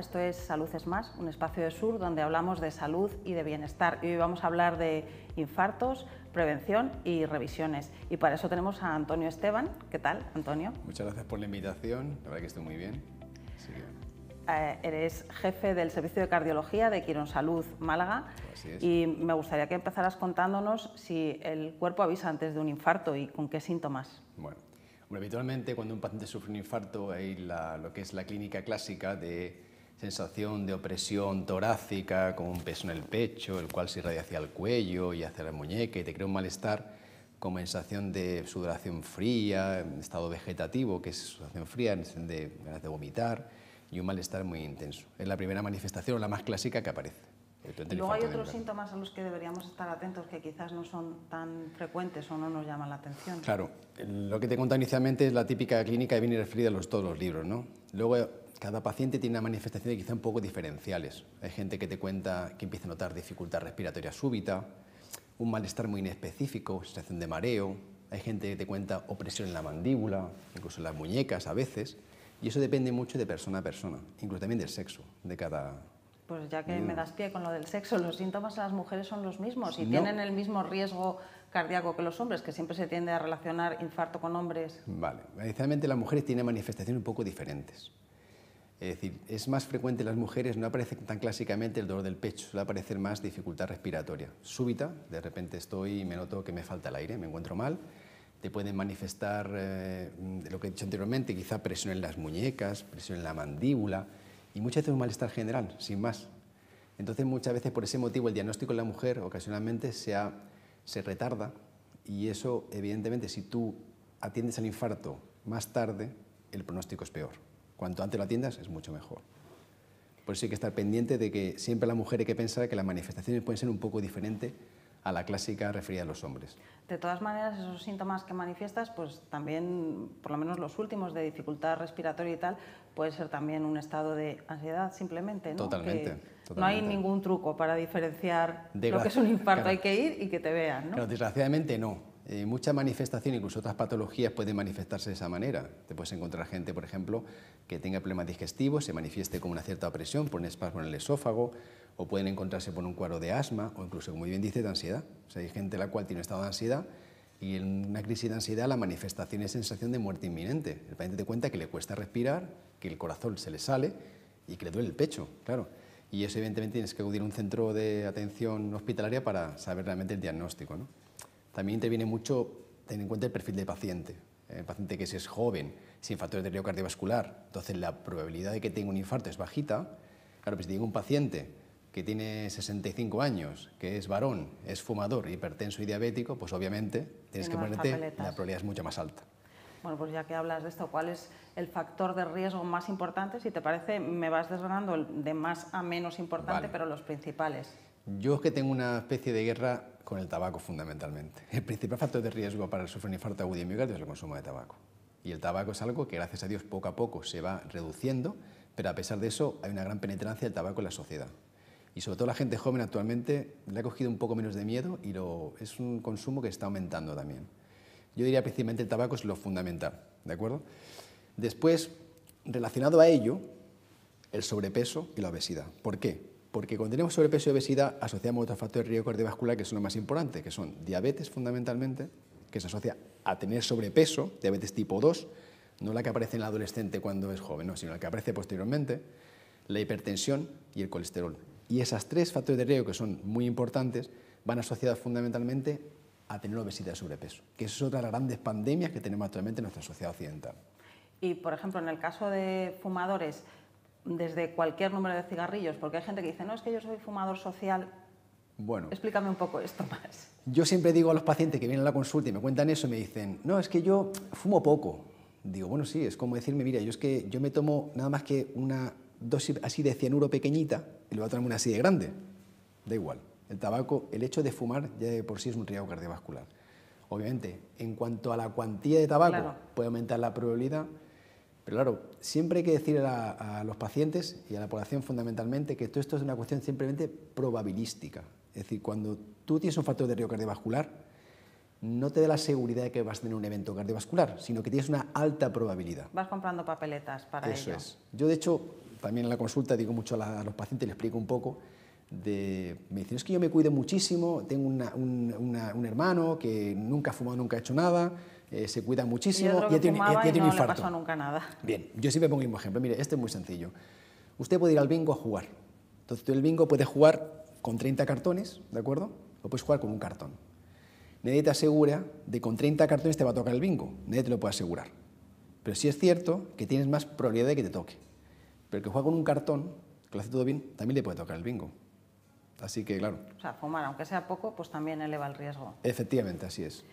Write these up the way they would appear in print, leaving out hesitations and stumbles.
esto es Salud es Más, un espacio de Sur donde hablamos de salud y de bienestar. Y hoy vamos a hablar de infartos, prevención y revisiones. Y para eso tenemos a Antonio Esteban. ¿Qué tal, Antonio? Muchas gracias por la invitación, la verdad que estoy muy bien. Así que... Eres jefe del Servicio de Cardiología de Quirónsalud Málaga. Así es. Y me gustaría que empezaras contándonos si el cuerpo avisa antes de un infarto y con qué síntomas. Bueno, habitualmente cuando un paciente sufre un infarto hay lo que es la clínica clásica de sensación de opresión torácica con un peso en el pecho, el cual se irradia hacia el cuello y hacia la muñeca y te crea un malestar con sensación de sudoración fría, estado vegetativo, que es sudoración fría, de ganas de vomitar y un malestar muy intenso. Es la primera manifestación, la más clásica que aparece. Y luego hay otros síntomas a los que deberíamos estar atentos que quizás no son tan frecuentes o no nos llaman la atención. Claro, lo que te he contado inicialmente es la típica clínica que viene referida a todos los libros, ¿no? Luego, cada paciente tiene una manifestación quizá un poco diferenciales. Hay gente que te cuenta que empieza a notar dificultad respiratoria súbita, un malestar muy inespecífico, sensación de mareo. Hay gente que te cuenta opresión en la mandíbula, incluso en las muñecas a veces. Y eso depende mucho de persona a persona, incluso también del sexo de cada... Pues ya que me das pie con lo del sexo, ¿los síntomas en las mujeres son los mismos y No. tienen el mismo riesgo cardíaco que los hombres, que siempre se tiende a relacionar infarto con hombres? Vale, inicialmente las mujeres tienen manifestaciones un poco diferentes. Es decir, es más frecuente en las mujeres, no aparece tan clásicamente el dolor del pecho, suele aparecer más dificultad respiratoria súbita, de repente me noto que me falta el aire, me encuentro mal, te pueden manifestar lo que he dicho anteriormente, quizá presión en las muñecas, presión en la mandíbula y muchas veces un malestar general, sin más. Entonces muchas veces por ese motivo el diagnóstico en la mujer ocasionalmente se retarda y eso evidentemente si tú atiendes al infarto más tarde el pronóstico es peor. Cuanto antes lo atiendas es mucho mejor. Por eso hay que estar pendiente de que siempre la mujer hay que pensar que las manifestaciones pueden ser un poco diferentes a la clásica referida a los hombres. De todas maneras, esos síntomas que manifiestas, pues también, por lo menos los últimos, de dificultad respiratoria y tal, puede ser también un estado de ansiedad simplemente, ¿no? Totalmente. No hay ningún truco para diferenciar lo que es un infarto, claro. Hay que ir y que te vean, ¿no? Claro, desgraciadamente no. Muchas manifestaciones, incluso otras patologías, pueden manifestarse de esa manera. Te puedes encontrar gente, por ejemplo, que tenga problemas digestivos, se manifieste con una cierta opresión, por un espasmo en el esófago, o pueden encontrarse por un cuadro de asma, o incluso, como bien dice, de ansiedad. O sea, hay gente la cual tiene un estado de ansiedad, y en una crisis de ansiedad la manifestación es sensación de muerte inminente. El paciente te cuenta que le cuesta respirar, que el corazón se le sale y que le duele el pecho, claro. Y eso, evidentemente, tienes que acudir a un centro de atención hospitalaria para saber realmente el diagnóstico, ¿no? También interviene mucho tener en cuenta el perfil del paciente. El paciente que si es joven, sin factores de riesgo cardiovascular, entonces la probabilidad de que tenga un infarto es bajita. Claro, pues si tengo un paciente que tiene 65 años, que es varón, es fumador, hipertenso y diabético, pues obviamente tienes que ponerte, la probabilidad es mucho más alta. Bueno, pues ya que hablas de esto, ¿cuál es el factor de riesgo más importante? Si te parece, me vas desgranando de más a menos importante, vale. Pero los principales. Yo es que tengo una especie de guerra con el tabaco fundamentalmente. El principal factor de riesgo para sufrir un infarto agudo de miocardio es el consumo de tabaco. Y el tabaco es algo que, gracias a Dios, poco a poco se va reduciendo, pero a pesar de eso hay una gran penetrancia del tabaco en la sociedad. Y sobre todo la gente joven actualmente le ha cogido un poco menos de miedo y es un consumo que está aumentando también. Yo diría principalmente el tabaco es lo fundamental, ¿de acuerdo? Después, relacionado a ello, el sobrepeso y la obesidad. ¿Por qué? Porque cuando tenemos sobrepeso y obesidad asociamos otros factores de riesgo cardiovascular que son los más importantes, que son diabetes fundamentalmente, que se asocia a tener sobrepeso, diabetes tipo 2, no la que aparece en el adolescente cuando es joven, no, sino la que aparece posteriormente, la hipertensión y el colesterol. Y esas tres factores de riesgo que son muy importantes van asociados fundamentalmente a tener obesidad y sobrepeso, que es otra de las grandes pandemias que tenemos actualmente en nuestra sociedad occidental. Y, por ejemplo, en el caso de fumadores, desde cualquier número de cigarrillos, porque hay gente que dice, no, es que yo soy fumador social. Bueno, explícame un poco esto más. Yo siempre digo a los pacientes que vienen a la consulta y me cuentan eso, me dicen, no, es que yo fumo poco. Digo, bueno, sí, es como decirme, mira, yo me tomo nada más que una dosis así de cianuro pequeñita y luego tomarme una así de grande. Da igual. El tabaco, el hecho de fumar ya de por sí es un riesgo cardiovascular. Obviamente, en cuanto a la cuantía de tabaco, claro, puede aumentar la probabilidad. Pero claro, siempre hay que decir a los pacientes y a la población fundamentalmente que todo esto es una cuestión simplemente probabilística. Es decir, cuando tú tienes un factor de riesgo cardiovascular, no te da la seguridad de que vas a tener un evento cardiovascular, sino que tienes una alta probabilidad. Vas comprando papeletas para ello. Eso es. Yo, de hecho, también en la consulta digo mucho a los pacientes, les explico un poco, me dicen, es que yo me cuido muchísimo, tengo un hermano que nunca ha fumado, nunca ha hecho nada, se cuida muchísimo y tiene un no infarto. Le pasó nunca nada. Bien, yo siempre pongo el mismo ejemplo. Mire, este es muy sencillo. Usted puede ir al bingo a jugar. Entonces, tú el bingo puedes jugar con 30 cartones, ¿de acuerdo? O puedes jugar con un cartón. Nadie te asegura de que con 30 cartones te va a tocar el bingo. Nadie te lo puede asegurar. Pero sí es cierto que tienes más probabilidad de que te toque. Pero el que juega con un cartón, que lo hace todo bien, también le puede tocar el bingo. Así que, claro. O sea, fumar, aunque sea poco, pues también eleva el riesgo. Efectivamente, así es.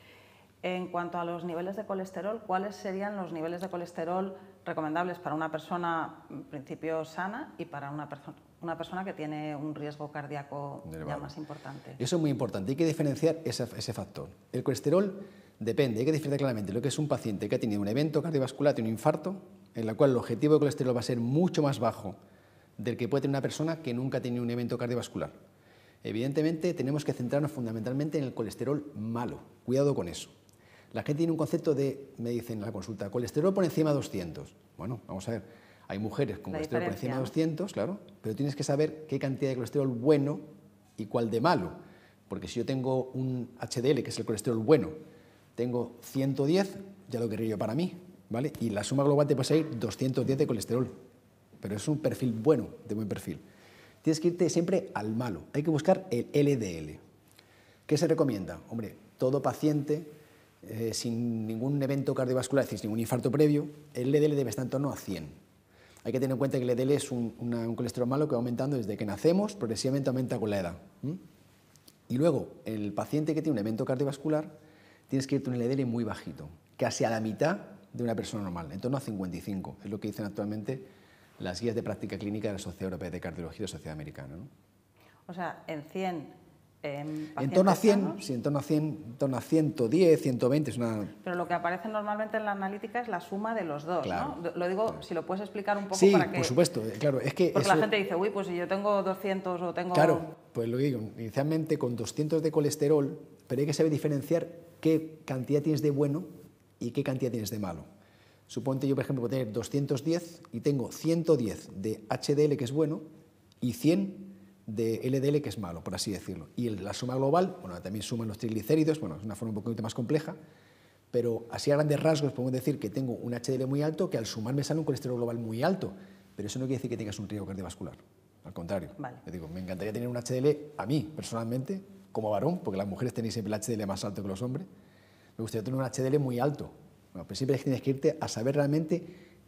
En cuanto a los niveles de colesterol, ¿cuáles serían los niveles de colesterol recomendables para una persona, en principio, sana y para una persona que tiene un riesgo cardíaco ya más importante? Eso es muy importante. Hay que diferenciar ese factor. El colesterol depende, hay que diferenciar claramente lo que es un paciente que ha tenido un evento cardiovascular, tiene un infarto, en la cual el objetivo de colesterol va a ser mucho más bajo del que puede tener una persona que nunca ha tenido un evento cardiovascular. Evidentemente, tenemos que centrarnos fundamentalmente en el colesterol malo. Cuidado con eso. La gente tiene un concepto me dicen en la consulta, colesterol por encima de 200. Bueno, vamos a ver, hay mujeres con colesterol por encima de 200, claro, pero tienes que saber qué cantidad de colesterol bueno y cuál de malo. Porque si yo tengo un HDL, que es el colesterol bueno, tengo 110, ya lo querría yo para mí, ¿vale? Y la suma global te puede salir 210 de colesterol, pero es un perfil bueno, de buen perfil. Tienes que irte siempre al malo, hay que buscar el LDL. ¿Qué se recomienda? Hombre, todo paciente sin ningún evento cardiovascular, es decir, sin ningún infarto previo, el LDL debe estar en torno a 100. Hay que tener en cuenta que el LDL es un colesterol malo que va aumentando desde que nacemos, progresivamente aumenta con la edad. Y luego, el paciente que tiene un evento cardiovascular, tienes que irte a un LDL muy bajito, casi a la mitad de una persona normal, en torno a 55. Es lo que dicen actualmente las guías de práctica clínica de la Sociedad Europea de Cardiología y la Sociedad Americana, ¿no? O sea, en 100... En torno a 100, sí, en torno a 110, 120 es una... Pero lo que aparece normalmente en la analítica es la suma de los dos, claro, ¿no? Lo digo, claro. Si lo puedes explicar un poco sí, para que... por supuesto, claro, es que... Porque la gente dice, uy, pues si yo tengo 200 o tengo... Claro, pues lo digo, inicialmente con 200 de colesterol, pero hay que saber diferenciar qué cantidad tienes de bueno y qué cantidad tienes de malo. Suponte yo, por ejemplo, puedo tener 210 y tengo 110 de HDL, que es bueno, y 100 de LDL, que es malo, por así decirlo. Y la suma global, bueno, también suman los triglicéridos, bueno, es una forma un poquito más compleja, pero así a grandes rasgos podemos decir que tengo un HDL muy alto, que al sumar me sale un colesterol global muy alto, pero eso no quiere decir que tengas un riesgo cardiovascular, al contrario. Vale. Yo digo, me encantaría tener un HDL, a mí, personalmente, como varón, porque las mujeres tenéis siempre el HDL más alto que los hombres, me gustaría tener un HDL muy alto. Bueno, pero siempre tienes que irte a saber realmente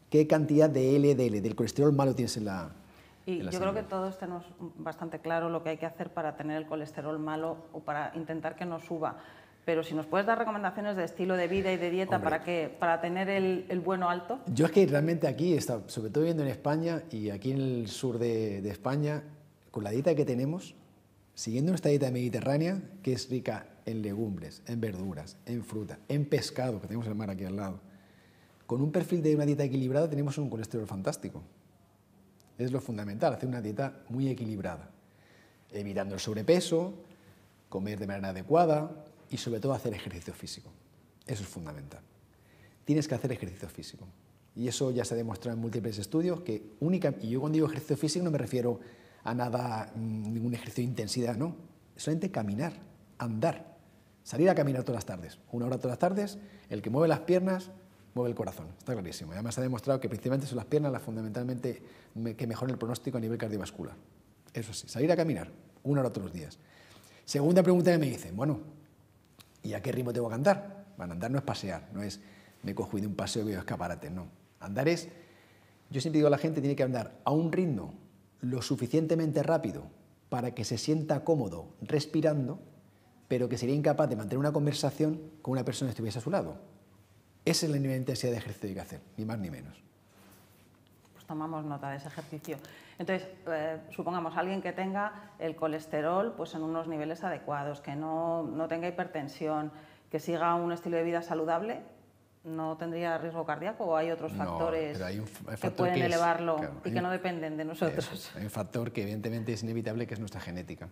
qué cantidad de LDL, del colesterol malo tienes en la... Y yo creo que todos tenemos bastante claro lo que hay que hacer para tener el colesterol malo o para intentar que no suba. Pero si nos puedes dar recomendaciones de estilo de vida y de dieta para tener el bueno alto. Yo es que realmente aquí, sobre todo viviendo en España y aquí en el sur de España, con la dieta que tenemos, siguiendo nuestra dieta mediterránea, que es rica en legumbres, en verduras, en fruta, en pescado, que tenemos el mar aquí al lado, con un perfil de una dieta equilibrada tenemos un colesterol fantástico. Es lo fundamental, hacer una dieta muy equilibrada, evitando el sobrepeso, comer de manera adecuada y sobre todo hacer ejercicio físico. Eso es fundamental. Tienes que hacer ejercicio físico. Y eso ya se ha demostrado en múltiples estudios que y yo cuando digo ejercicio físico no me refiero a nada, ningún ejercicio de intensidad, no. Solamente caminar, andar, salir a caminar todas las tardes. 1 hora todas las tardes, el que mueve las piernas mueve el corazón, está clarísimo. Además se ha demostrado que principalmente son las piernas las fundamentalmente que mejoran el pronóstico a nivel cardiovascular. Eso sí, salir a caminar 1 hora todos los días. Segunda pregunta que me dicen, bueno, ¿y a qué ritmo tengo que andar? Bueno, andar no es pasear, no es me cojo y de un paseo que veo escaparates, no. Andar es, yo siempre digo a la gente, tiene que andar a un ritmo lo suficientemente rápido para que se sienta cómodo respirando, pero que sería incapaz de mantener una conversación con una persona que estuviese a su lado. Esa es la nivel de intensidad de ejercicio que hay que hacer, ni más ni menos. Pues tomamos nota de ese ejercicio. Entonces, supongamos alguien que tenga el colesterol pues, en unos niveles adecuados, que no tenga hipertensión, que siga un estilo de vida saludable, ¿no tendría riesgo cardíaco o hay otros factores que pueden elevarlo y que no dependen de nosotros? Hay un factor que evidentemente es inevitable, que es nuestra genética.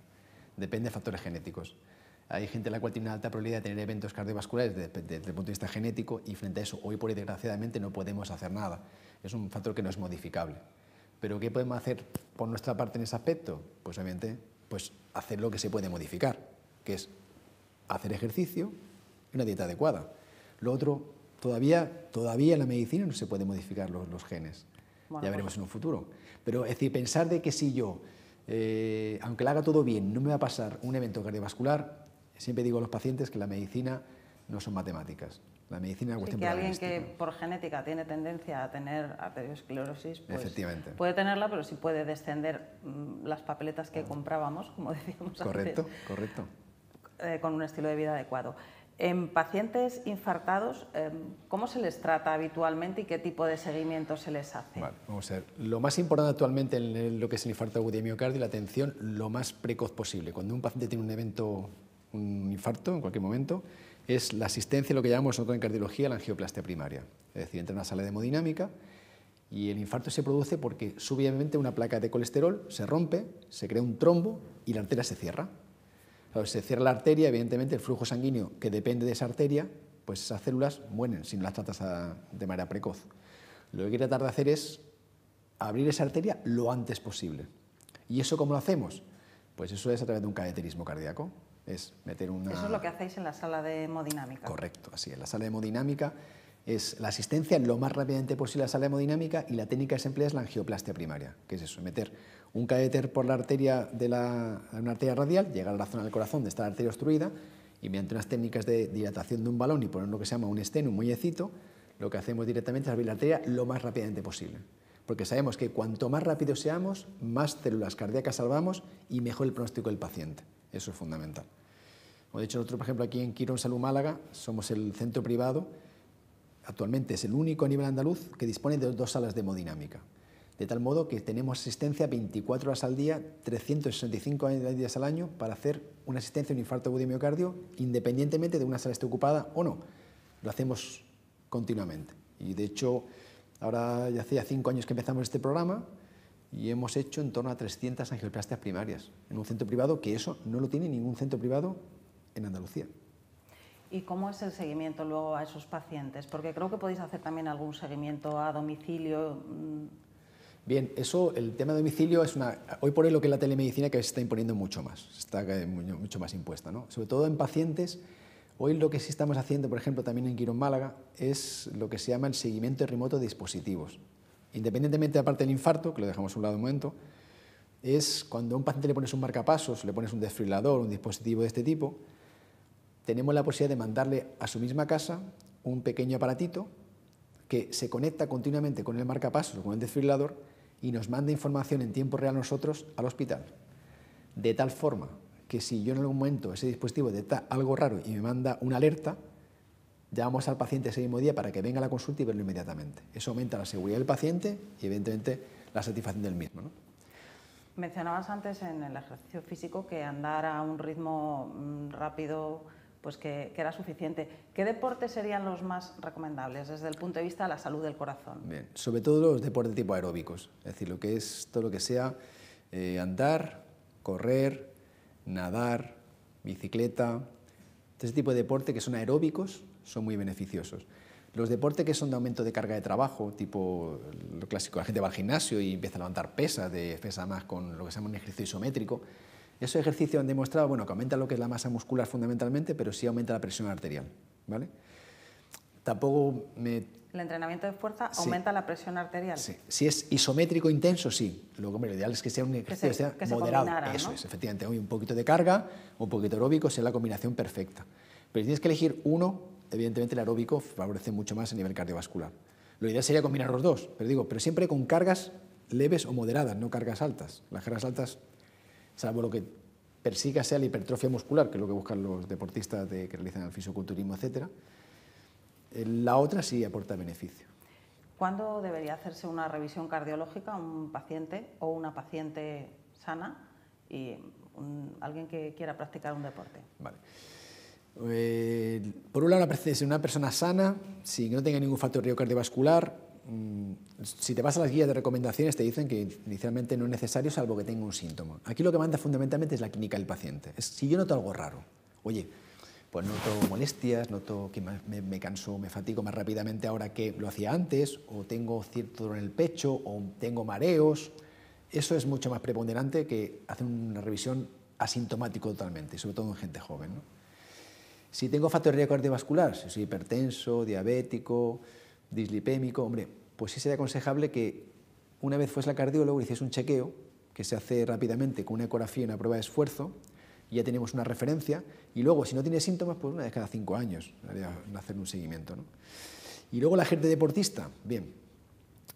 Depende de factores genéticos. Hay gente en la cual tiene una alta probabilidad de tener eventos cardiovasculares desde el punto de vista genético y frente a eso, hoy por hoy desgraciadamente no podemos hacer nada. Es un factor que no es modificable. Pero ¿qué podemos hacer por nuestra parte en ese aspecto? Pues obviamente pues hacer lo que se puede modificar, que es hacer ejercicio y una dieta adecuada. Lo otro, todavía en la medicina no se puede modificar los genes. Bueno, ya veremos en un futuro. Pero es decir, pensar de que si yo, aunque lo haga todo bien, no me va a pasar un evento cardiovascular, siempre digo a los pacientes que la medicina no son matemáticas. La medicina es una cuestión probabilística. Que alguien que por genética tiene tendencia a tener arteriosclerosis, pues efectivamente, puede tenerla, pero sí puede descender las papeletas que comprábamos, como decíamos correcto, antes. Correcto. Con un estilo de vida adecuado. En pacientes infartados, ¿cómo se les trata habitualmente y qué tipo de seguimiento se les hace? Vale, vamos a ver. Lo más importante actualmente en lo que es el infarto agudo de miocardio, la atención lo más precoz posible. Cuando un paciente tiene un evento, un infarto en cualquier momento, es la asistencia, lo que llamamos nosotros en cardiología, la angioplastia primaria. Es decir, entra en una sala de hemodinámica y el infarto se produce porque súbitamente una placa de colesterol se rompe, se crea un trombo y la arteria se cierra. Claro, si se cierra la arteria, evidentemente el flujo sanguíneo que depende de esa arteria, pues esas células mueren si no las tratas de manera precoz. Lo que hay que tratar de hacer es abrir esa arteria lo antes posible. ¿Y eso cómo lo hacemos? Pues eso es a través de un cateterismo cardíaco. Es meter una... Eso es lo que hacéis en la sala de hemodinámica. Correcto, así es. La sala de hemodinámica es la asistencia lo más rápidamente posible a la sala de hemodinámica y la técnica que se emplea es la angioplastia primaria, que es eso, meter un catéter por la arteria una arteria radial, llegar a la zona del corazón donde está la arteria obstruida y mediante unas técnicas de dilatación de un balón y poner lo que se llama un esteno, un muellecito, lo que hacemos directamente es abrir la arteria lo más rápidamente posible. Porque sabemos que cuanto más rápido seamos, más células cardíacas salvamos y mejor el pronóstico del paciente. Eso es fundamental. Como he dicho nosotros, por ejemplo, aquí en Quirón Salud Málaga, somos el centro privado, actualmente es el único a nivel andaluz que dispone de 2 salas de hemodinámica. De tal modo que tenemos asistencia 24 horas al día, 365 días al año para hacer una asistencia a un infarto agudo de miocardio, independientemente de una sala esté ocupada o no. Lo hacemos continuamente. Y de hecho, ahora ya hacía 5 años que empezamos este programa y hemos hecho en torno a 300 angioplastias primarias en un centro privado, que eso no lo tiene ningún centro privado en Andalucía. ¿Y cómo es el seguimiento luego a esos pacientes? Porque creo que podéis hacer también algún seguimiento a domicilio. Bien, eso, el tema de domicilio es hoy por hoy lo que es la telemedicina que se está imponiendo mucho más, está mucho más impuesta, ¿no? Sobre todo en pacientes. Hoy lo que sí estamos haciendo, por ejemplo, también en Quirón Málaga, es lo que se llama el seguimiento remoto de dispositivos. Independientemente aparte del infarto, que lo dejamos a un lado un momento, es cuando a un paciente le pones un marcapasos, le pones un desfibrilador, un dispositivo de este tipo, tenemos la posibilidad de mandarle a su misma casa un pequeño aparatito que se conecta continuamente con el marcapasos o con el desfibrilador y nos manda información en tiempo real nosotros al hospital. De tal forma que si yo en algún momento ese dispositivo detecta algo raro y me manda una alerta, llamamos al paciente ese mismo día para que venga a la consulta y verlo inmediatamente. Eso aumenta la seguridad del paciente y evidentemente la satisfacción del mismo, ¿no? Mencionabas antes en el ejercicio físico que andar a un ritmo rápido pues que era suficiente. ¿Qué deportes serían los más recomendables desde el punto de vista de la salud del corazón? Bien, sobre todo los deportes tipo aeróbicos, es decir, lo que es todo lo que sea andar, correr, nadar, bicicleta, ese tipo de deporte que son aeróbicos son muy beneficiosos. Los deportes que son de aumento de carga de trabajo, tipo lo clásico, la gente va al gimnasio y empieza a levantar pesas, más con lo que se llama un ejercicio isométrico. Esos ejercicios han demostrado, bueno, que aumenta lo que es la masa muscular fundamentalmente, pero sí aumenta la presión arterial, ¿vale? Tampoco me... ¿El entrenamiento de fuerza aumenta la presión arterial? Sí. Si es isométrico intenso, sí. Lo ideal es que sea un ejercicio que sea moderado. Eso, ¿no? Es, efectivamente. Hoy un poquito de carga, un poquito aeróbico, sea la combinación perfecta. Pero si tienes que elegir uno, evidentemente el aeróbico favorece mucho más a nivel cardiovascular. Lo ideal sería combinar los dos, pero siempre con cargas leves o moderadas, no cargas altas. Las cargas altas, salvo lo que persiga sea la hipertrofia muscular, que es lo que buscan los deportistas que realizan el fisiculturismo, etcétera. La otra sí aporta beneficio. ¿Cuándo debería hacerse una revisión cardiológica a un paciente o una paciente sana y alguien que quiera practicar un deporte? Vale. Por un lado, una persona sana, sin que no tenga ningún factor de riesgo cardiovascular. Si te vas a las guías de recomendaciones, te dicen que inicialmente no es necesario salvo que tenga un síntoma. Aquí lo que manda fundamentalmente es la clínica del paciente. Si yo noto algo raro, oye, pues noto molestias, noto que me canso, me fatigo más rápidamente ahora que lo hacía antes, o tengo cierto dolor en el pecho, o tengo mareos. Eso es mucho más preponderante que hacer una revisión asintomático totalmente, sobre todo en gente joven, ¿no? Si tengo factor de riesgo cardiovascular, si soy hipertenso, diabético, dislipémico, hombre, pues sí sería aconsejable que una vez fuese al cardiólogo hiciese un chequeo, que se hace rápidamente con una ecografía y una prueba de esfuerzo, y ya tenemos una referencia, y luego si no tiene síntomas, pues una vez cada 5 años hacer un seguimiento, ¿no? Y luego la gente deportista, bien,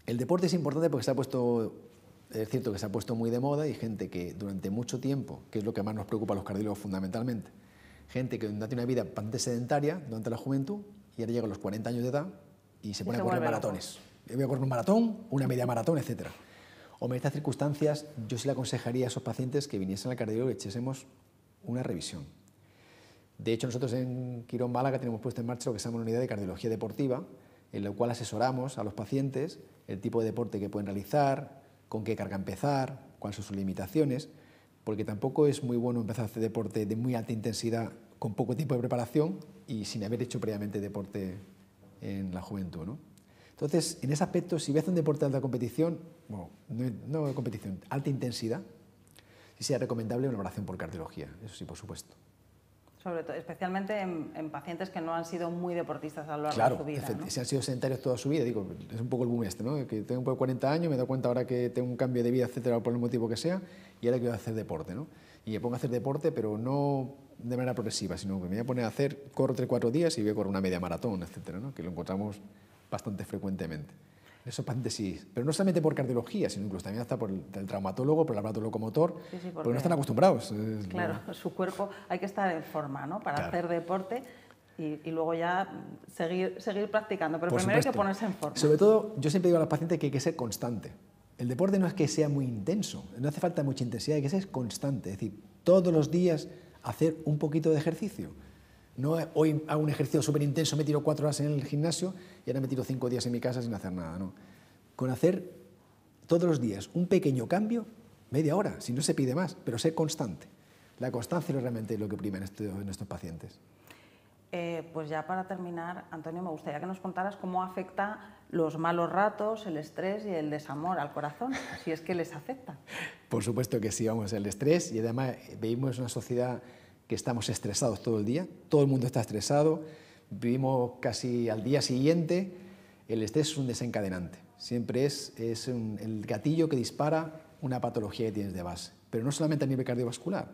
el deporte es importante porque es cierto que se ha puesto muy de moda y gente que durante mucho tiempo, que es lo que más nos preocupa a los cardiólogos fundamentalmente, gente que tiene una vida bastante sedentaria durante la juventud y ahora llega a los 40 años de edad y se pone a correr maratones. Yo voy a correr un maratón, una media maratón, etc. En estas circunstancias yo sí le aconsejaría a esos pacientes que viniesen al cardiólogo y echésemos una revisión. De hecho, nosotros en Quirón Málaga tenemos puesto en marcha lo que se llama una unidad de cardiología deportiva, en la cual asesoramos a los pacientes el tipo de deporte que pueden realizar, con qué carga empezar, cuáles son sus limitaciones, porque tampoco es muy bueno empezar a hacer deporte de muy alta intensidad con poco tiempo de preparación y sin haber hecho previamente deporte en la juventud, ¿no? Entonces, en ese aspecto, si voy a hacer un deporte de alta competición, bueno, no de competición, alta intensidad, sí sería recomendable una valoración por cardiología, eso sí, por supuesto. Sobre todo, especialmente en pacientes que no han sido muy deportistas a lo largo de su vida, ¿no? Si han sido sedentarios toda su vida, digo, es un poco el boom este, ¿no? Que tengo un poco de 40 años, me he dado cuenta ahora que tengo un cambio de vida, etcétera, por el motivo que sea, y ahora quiero hacer deporte, ¿no? Y me pongo a hacer deporte, pero no de manera progresiva, sino que me voy a poner a hacer, corro 3-4 días y voy a correr una media maratón, etcétera, ¿no? Que lo encontramos bastante frecuentemente. Esos pacientes sí, pero no solamente por cardiología, sino incluso también hasta por el traumatólogo, por el aparato locomotor, porque no están acostumbrados. Claro, su cuerpo hay que estar en forma, ¿no? Para hacer deporte y luego ya seguir practicando, pero primero hay que ponerse en forma. Sobre todo, yo siempre digo a los pacientes que hay que ser constante. El deporte no es que sea muy intenso, no hace falta mucha intensidad, hay que ser constante, es decir, todos los días hacer un poquito de ejercicio. No hoy hago un ejercicio súper intenso, me tiro 4 horas en el gimnasio y ahora me tiro 5 días en mi casa sin hacer nada, ¿no? Con hacer todos los días un pequeño cambio, media hora, si no se pide más, pero ser constante. La constancia es realmente lo que prima en estos pacientes. Pues ya para terminar, Antonio, me gustaría que nos contaras cómo afecta los malos ratos, el estrés y el desamor al corazón, si es que les afecta. Por supuesto que sí, vamos, el estrés, y además vivimos en una sociedad que estamos estresados todo el día, todo el mundo está estresado, vivimos casi al día siguiente, el estrés es un desencadenante, siempre es el gatillo que dispara una patología que tienes de base, pero no solamente a nivel cardiovascular,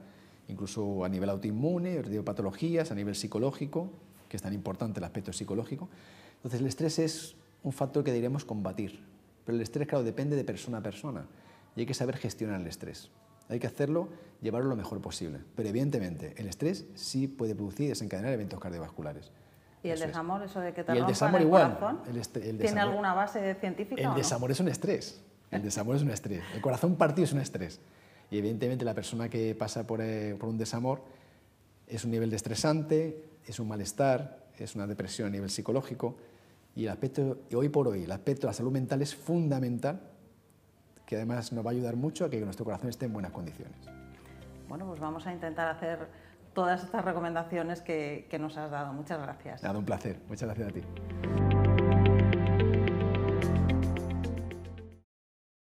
incluso a nivel autoinmune, patologías, a nivel psicológico, que es tan importante el aspecto psicológico. Entonces el estrés es un factor que deberíamos combatir, pero el estrés, claro, depende de persona a persona y hay que saber gestionar el estrés. Hay que hacerlo, llevarlo lo mejor posible. Pero evidentemente, el estrés sí puede producir y desencadenar eventos cardiovasculares. ¿Y el desamor, eso de que te rompan el corazón, tiene alguna base científica? El desamor es un estrés. El desamor es un estrés. El corazón partido es un estrés. Y evidentemente la persona que pasa por un desamor es un nivel de estresante, es un malestar, es una depresión a nivel psicológico. Y hoy por hoy, el aspecto de la salud mental es fundamental, que además nos va a ayudar mucho a que nuestro corazón esté en buenas condiciones. Bueno, pues vamos a intentar hacer todas estas recomendaciones que nos has dado. Muchas gracias. Nada, un placer. Muchas gracias a ti.